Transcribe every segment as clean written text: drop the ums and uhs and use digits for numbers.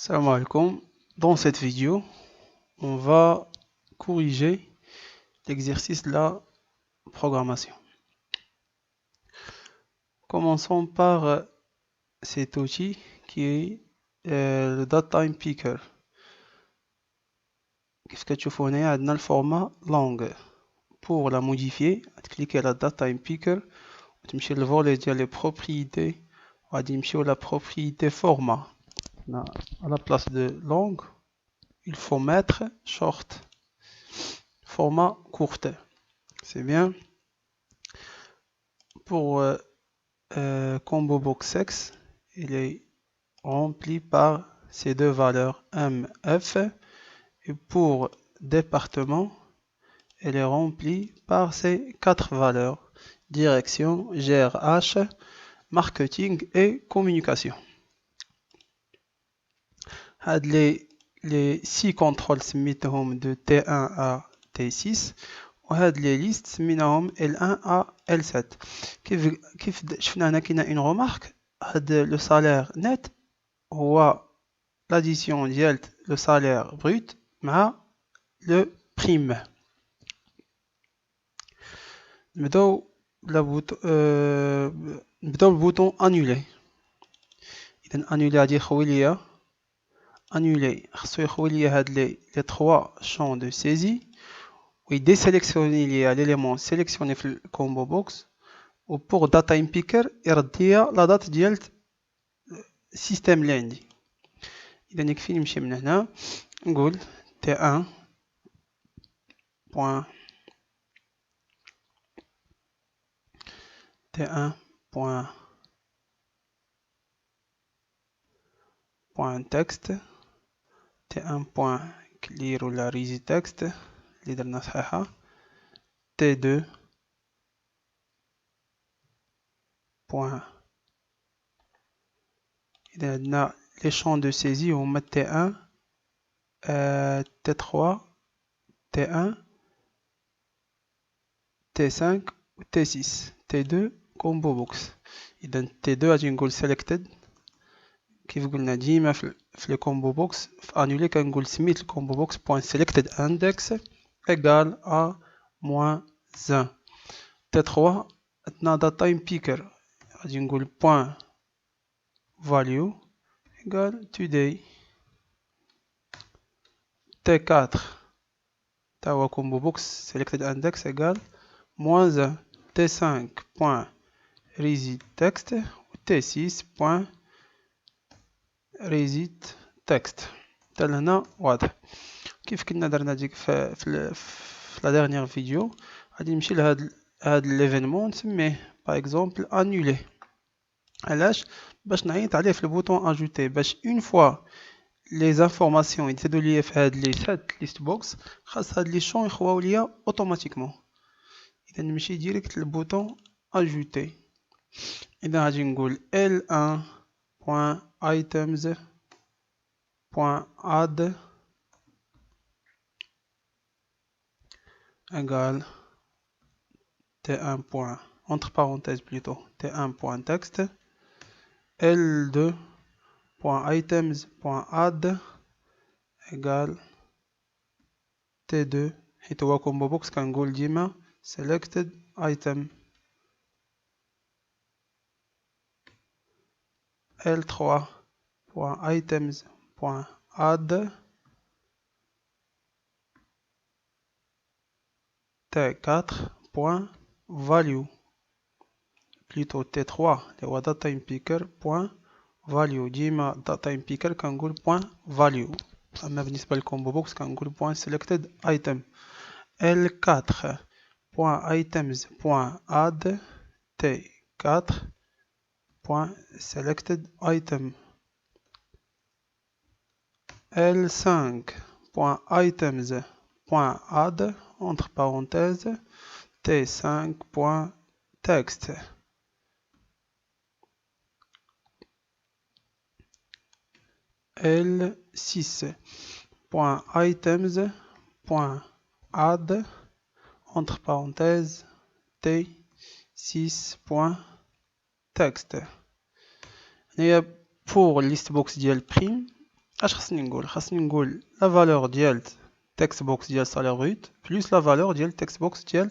Salam alaikum. Dans cette vidéo, on va corriger l'exercice de la programmation. Commençons par cet outil qui est le DataTime Picker. Qu'est-ce que tu fais? On a le format long. Pour la modifier, cliquez à la DataTime Picker. Tu vas le volet les propriétés. On va dire la propriété format. À la place de long, il faut mettre short. Format courte. C'est bien. Pour combo box X, il est rempli par ces deux valeurs MF. Et pour département, elle est remplie par ces quatre valeurs: direction, GRH, marketing et communication. Les 6 contrôles de T1 à T6. وهاد les listes سميناهم L1 à L7. كيف شفنا هنا كاينه une remarque. Le salaire net هو l'addition ديال le salaire brut مع le prime. نبداو بالبوطون annuler. اذا annuler غادي يخوي ليا annuler خصو يخوي ليا هاد les 3 champs de saisie. Oui, désélectionner l'élément sélectionné dans le combo box. Ou pour DataTime Picker, il y a la date du système lundi. Il y a une film maintenant. Google T1. T1.text. T1.clear ou la easy text. T2. Il y a les champs de saisie. On met T1, T3, T1, T5 ou T6. T2 combo box. إذا T2 غادي نقول selected. كيف قلنا ديما في الكومبو بوكس في انولي كنقول سميت الكومبو بوكس بوين selected index égal à -1. T3 عندنا DataTime Picker غادي نقول point value égal today. T4 تا هو combo box selected index égal -1. T5 point reset text و T6 point reset text. حتى لهنا واضح. كيف كنا درنا ديك في لا ديرنيير فيديو غادي نمشي لهاد ليفينمون نسميه باغ اكزومبل انولي. علاش؟ باش نعيط عليه في البوطون اجوتي باش اون فوا لي زانفورماسيون يتزادوا ليا في هاد لي 7 ليست بوكس خاص هاد لي شون يخواو ليا اوتوماتيكمون. اذا نمشي ديريكت للبوطون اجوتي. اذا غادي نقول L1.items .add égale T1. Entre parenthèses plutôt T1.text L2.items.add égale T2 حيت هو combo box كنقول ديما selected item. L3.items.add T4.value plutôt T3 اللي هو DataTime Picker .value ديما DataTime Picker كنقول .value. أما بالنسبة للكومبو بوكس كنقول .selected item. L4.items.add T4.selected item. L5.items.add entre parenthèses T5.text. L6.items.add entre parenthèses T6.text. Et pour liste box ديال prime اش خاصني نقول لا فالور ديال تكست بوكس ديال سالير بروت بلس لا فالور ديال تكست بوكس ديال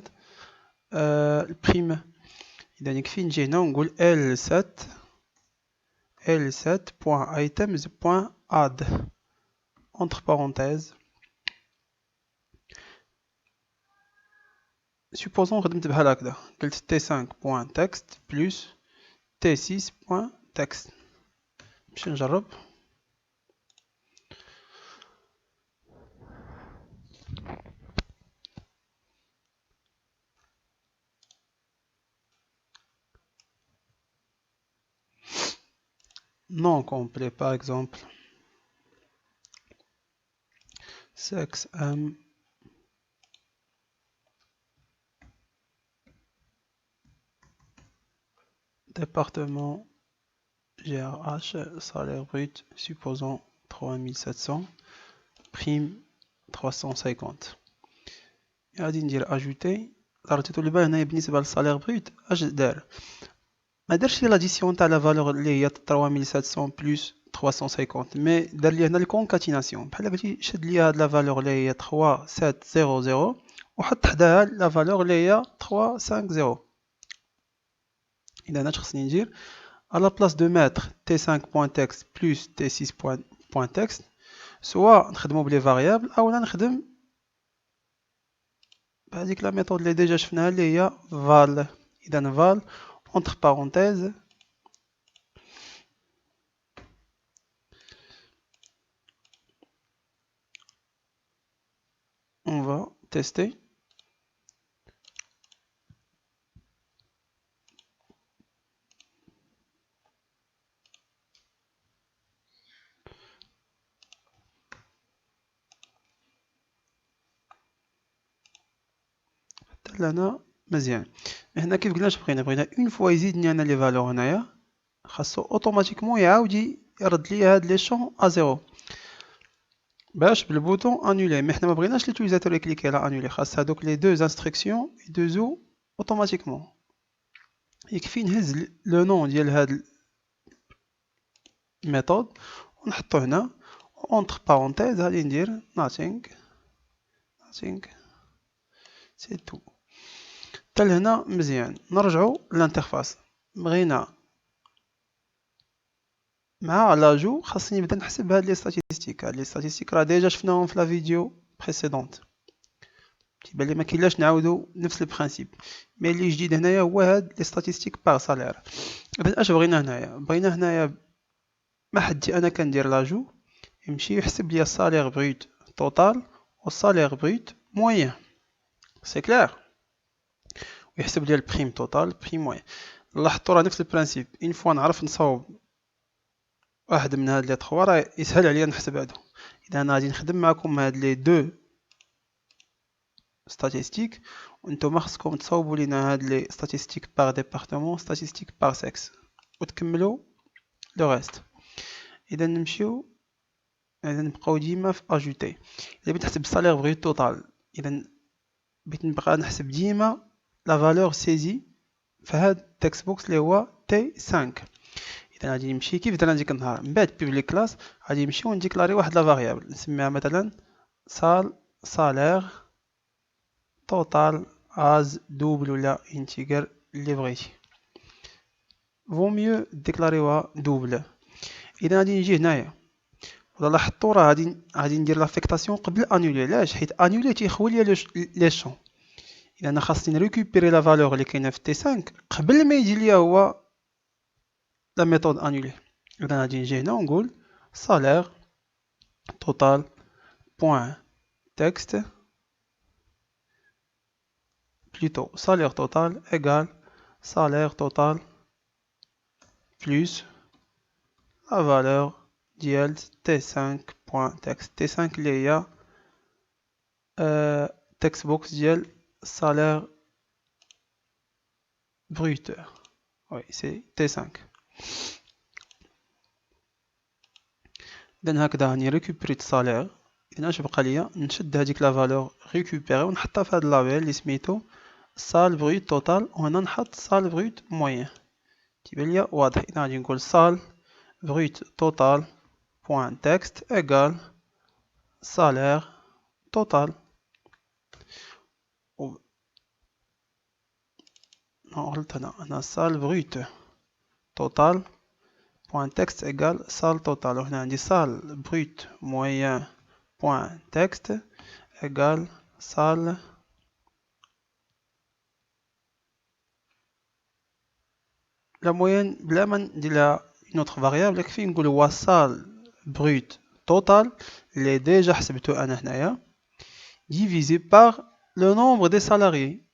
البريم. اذا يكفي نجي هنا ونقول L7.items.add entre parenthèses. supposons خدمت بحال هكذا قلت t5.text plus t6.text. نمشي نجرب. non complet par exemple. sexe M département GRH salaire brut supposons 3700 prime 350. غادي ندير اجوتي. ضربتو البال هنايا بالنسبه للسالير بروت اش دار؟ ما دارش لي لاديسيون تاع لا فالور اللي هي 3700 بلس 350 مي دار لي هنا الكونكاتيناسيون بحال قلتي شد لي هاد لا فالور اللي هي 3700 وحط حداها لا فالور اللي هي 350. اذا اش خصني ندير على بلاص دو ماتر t5.text plus t6.text سواء نخدمو بلي فاريابل او نخدم بهذيك لا ميثود اللي ديجا شفناها اللي هي val. اذا val entre parenthèses on va tester. حتى لهنا مزيان. هنا كيف قلنا بغينا اون فوا يزيدني انا لي فالور هنايا خاصو اوتوماتيكمون يعاود يرد لي هاد لي شون ا زيرو باش بالبوطون انولي. مي حنا ما بغيناش ليوتيليزاتور يكليكي على انولي، خاص هادوك لي دو انستركسيون يدوزو اوتوماتيكمون. يكفي نهز لو نون ديال هاد الميثود ونحطو هنا اونتر بارونتيز غادي ندير nothing سي تو. حتى لهنا مزيان. نرجعو للانترفاس. بغينا مع لاجو خاصني نبدا نحسب هاد لي ستاتيستيك. هاد لي ستاتيستيك راه ديجا شفناهم في لا فيديو بريسيدونت، تيبان لي ما كاينلاش نعاودو نفس البرانسيپ. مي اللي جديد هنايا هو هاد لي ستاتيستيك باغ سالير. اذا اش بغينا هنايا؟ بغينا هنايا ما حدي انا كندير لاجو يمشي يحسب لي السالير بروت توتال والسالير بروت موين. سي كلير. ويحسب لي البريم توتال بريم موين. لاحظتوا راه نفس البرانسيپ. اون فوا نعرف نصاوب واحد من هاد لي تخوا راه يسهل عليا نحسب هادو. اذا انا غادي نخدم معكم هاد لي دو ستاتيستيك وانتم خصكم تصاوبوا لينا هاد لي ستاتيستيك باغ ديبارتمون ستاتيستيك باغ سكس وتكملوا لو ريست. اذا نمشيو اذا نبقاو ديما في اجوتي. اذا بغيت نحسب السالير بغيت توتال، اذا بغيت نبقى نحسب ديما لا فالور سيزي في هاد التكست بوكس اللي هو تي 5. اذا غادي نمشي كيف درنا ديك النهار من بعد بيبليك كلاس غادي نمشيو نديكلاري واحد لا فاريابل نسميها مثلا سالير توتال از دوبل ولا انتيجر اللي بغيتي. فو ميو ديكلاريوها دوبل. اذا غادي نجي هنايا ولا لاحظتوا راه غادي ندير لافيكتاسيون قبل انولي. علاش؟ حيت انولي تيخوي لي لي شون. اذا انا خاصني نريكوبيري لا فالور اللي كاينه في تي 5 قبل ما يجي ليا هو لا ميثود انولي. اذا غادي نجي هنا ونقول salaire total point texte plutôt salaire total égale salaire total plus la valeur ديال t5.text. t5 اللي هي text box ديال salaire brut. oui c'est t5. اذا هكذا راني ريكوبريت السالير. اذا اش بقى ليا نشد هذيك لا فالور ريكوبيري ونحطها في هذا اللابيل اللي سميتو سال بروت توتال وهنا نحط سال بروت موين. تيبان ليا واضح. اذا غادي نقول سال بروت توتال point texte égale salaire total. Non, غلط هنا salle brute total point texte égale salle total. وهنا عندي salle brute moyen point texte égale salle la moyenne بلا ما ندير لها une autre variable يكفي نقول هو salle brute total اللي ديجا حسبته انا هنايا divisé par le nombre des salariés.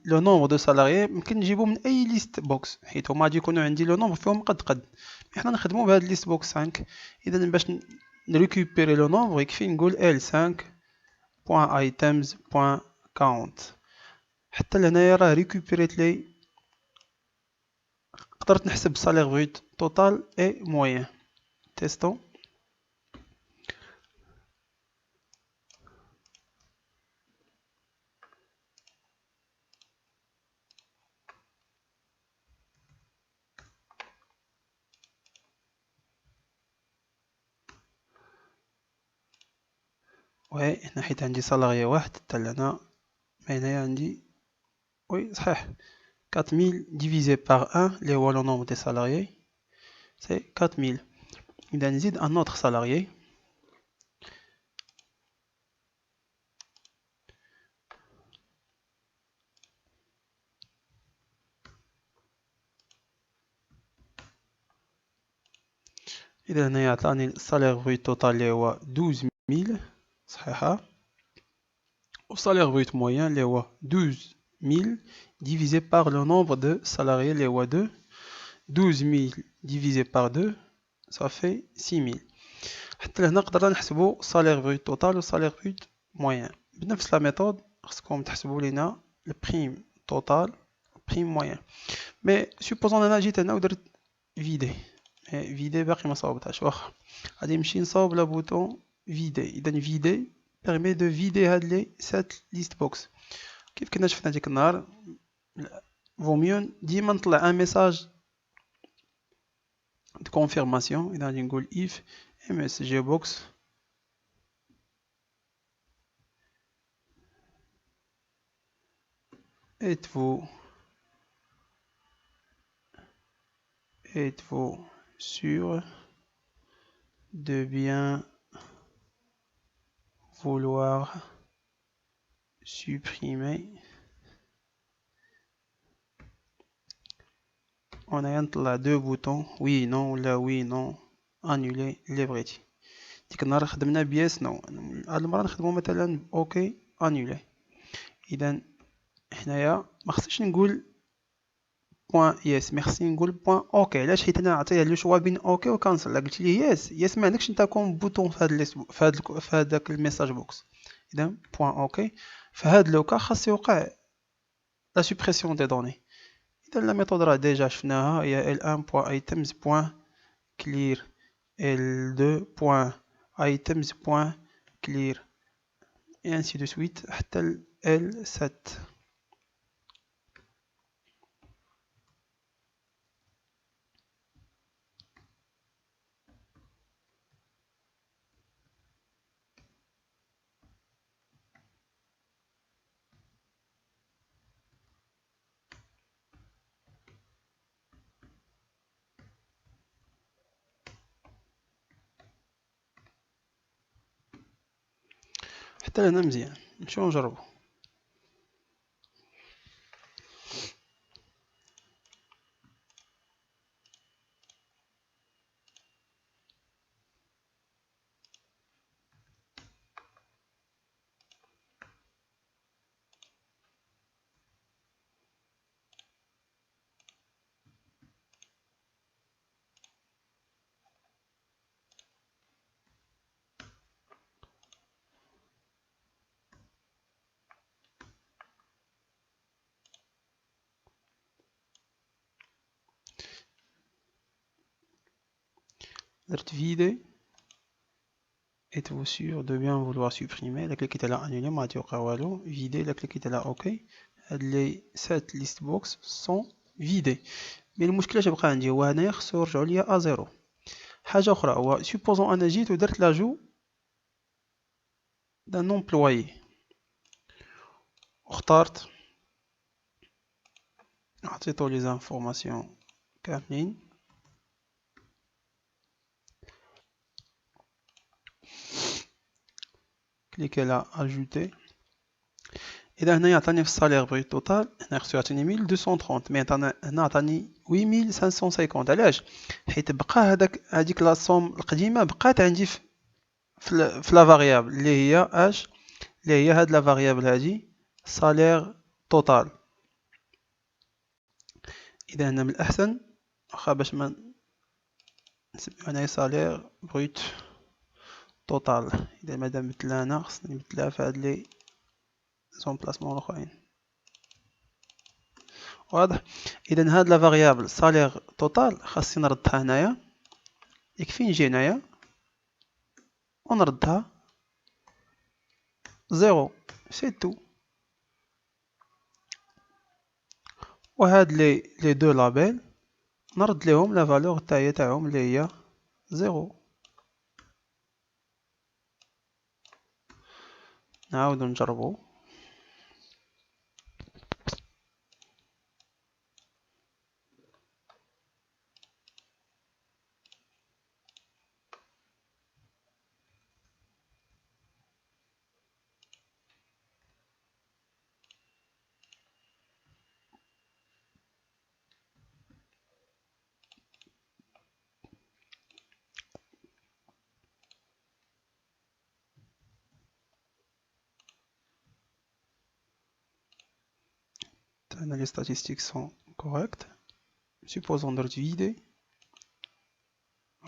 لو نومبر دو سالاريي ممكن نجيبو من اي ليست بوكس حيت هما غادي يكونوا عندي لو نومبر فيهم قد حنا نخدمو بهاد ليست بوكس 5. اذا باش نريكوبيري لو نومبر يكفي نقول L5.items.count. حتى لهنايا راه ريكوبيريت لي قدرت نحسب سالير بروت توتال اي موين. تيستون. وي هنا حيت عندي سالاريي واحد حتى لهنا هنايا عندي وي صحيح 4000 divisé par 1 اللي هو le nombre des salariés c'est 4000. إذا نزيد un autre salarié إذا هنايا عطاني السالير بروت توتال اللي هو 12000 صحيحة والسالير بروت موين اللي هو 12000 divisé par le nombre de salariés اللي هو 2. 12000 divisé par 2 ça fait 6000. حتى لهنا قدرنا نحسبو سالير بروت توتال و سالير بروت موين بنفس لا ميثود. خصكم تحسبوا لينا البريم توتال بريم موين. مي سوبوزون انا جيت هنا ودرت فيدي فيدي باقي ما صاوبتهاش واخا غادي نمشي نصاوب لا بوطون فيدي. اذا فيدي permet de vider هاد لي 7 list box كيف كنا شفنا ديك النهار. vaut mieux ديما نطلع ان ميساج de confirmation. اذا غادي نقول if msg box êtes-vous sûr de bien vouloir supprimer. On a نطلع deux boutons oui non ولا oui non annuler اللي بغيتي. ديك النهار خدمنا بيس نو هاد المره نخدمو مثلا اوكي انولي. اذا حنايا ما خصنيش نقول بوان يس مي خصني نقول بوان اوكي. علاش؟ حيت انا عطيها لو شوا بين اوكي وكانسل. قلت لي يس ما عندكش انت كون بوطون في هذاك الميساج بوكس. اذا بوان اوكي في هاد لوكا خاص يوقع لا سوبريسيون دي دوني. اذا لا ميثود راه ديجا شفناها هي l1.items.clear l2.items.clear et ainsi de suite حتى l7. حتى لهنا مزيان. نمشيو نجربو. درت فيدي êtes-vous sûr de bien vouloir supprimer. الا كليكيت على انولي ما غادي يوقع والو. فيدي الا كليكيت على اوكي هاد لي 7 ليست بوكس سون فيدي. مي المشكله تبقى عندي هو هنايا خصو يرجعوا ليا ا0 حاجة أخرى هو supposons أنا جيت ودرت لاجو d'un employé واخترت عطيتو لي زانفورماسيون كاملين كليكي على اجوتي. إذا هنا يعطيني في الصالير بروت توتال هنا خصو يعطيني 1230 مي هنا عطاني 8550. علاش؟ حيت بقى هاديك لا سوم القديمة بقات عندي في لا فاريابل اللي هي اش اللي هي هاد لا فاريابل هادي صالير توتال. إذا هنا من الأحسن واخا باش ما نسميو هنايا صالير بروت توتال. إذا مادام مثلها هنا خصني نبدلها في هاد لي زومبلاسمون الأخرين. واضح؟ إذا هاد لا فاريابل صالير توتال خاصني نردها هنايا. يكفي نجي هنايا ونردها زيرو سي تو. وهاد لي دو لابيل نرد ليهم لا فالور تاعهم اللي هي زيرو. نعاودو نجربو. Les statistiques sont correctes. Supposons درت فيدي.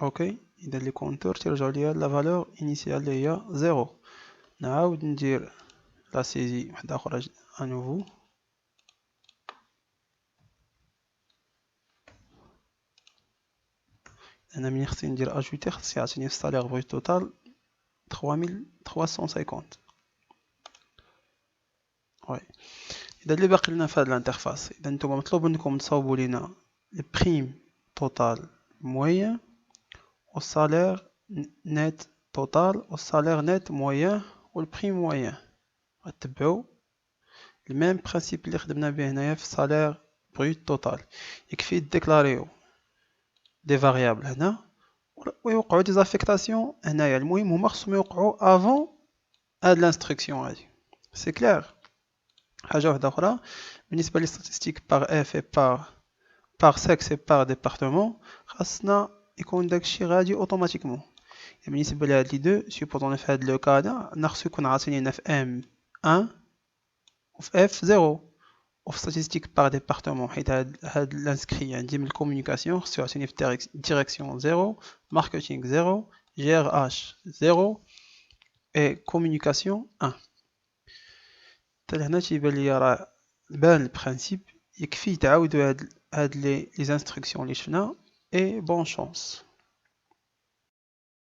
اوكي اذا لي كونتور تيرجعو ليا لا فالور انيسيال اللي هي زيرو. نعاود ندير لا سيزي وحده اخرى انوفو. انا ملي خصني ندير اجوتي خصني يعطيني في الصالير بروت توتال 3350. وي اذا اللي باقي لنا في هاد الانترفاس اذا نتوما مطلوب منكم تصاوبوا لينا البريم توتال موين والصالير نت توتال والصالير نت موين والبريم موين. غتبعوا الميم برينسيپ اللي خدمنا به هنايا في الصالير بروت توتال. يكفي ديكلاريو دي فاريابل هنا ويوقعوا دي زافيكتاسيون هنايا. المهم هما خصهم يوقعوا افون هاد لانستركسيون هادي. سي كلير. حاجه واحده اخرى بالنسبه لي ستاتستيك بار اف اي بار سكس اي بار ديبارتمون خاصنا يكون داكشي غادي اوتوماتيكمون. بالنسبه لهاد لي دو سيبوزون في هاد لو كا هذا خصو يكون عاطيني هنا في ام 1 وفي اف 0 وفي ستاتستيك بار ديبارتمون حيت هاد لانسكري عندي من الكومونيكاسيون خصو يعطيني في ديريكسيون 0 ماركتينغ 0 جي ار اش 0 اي كومونيكاسيون 1. حتى لهنا تيبان ليا راه بان البرانسيپ. يكفي تعاودوا هاد لي زانستركسيون اللي شفنا اي بون شونس.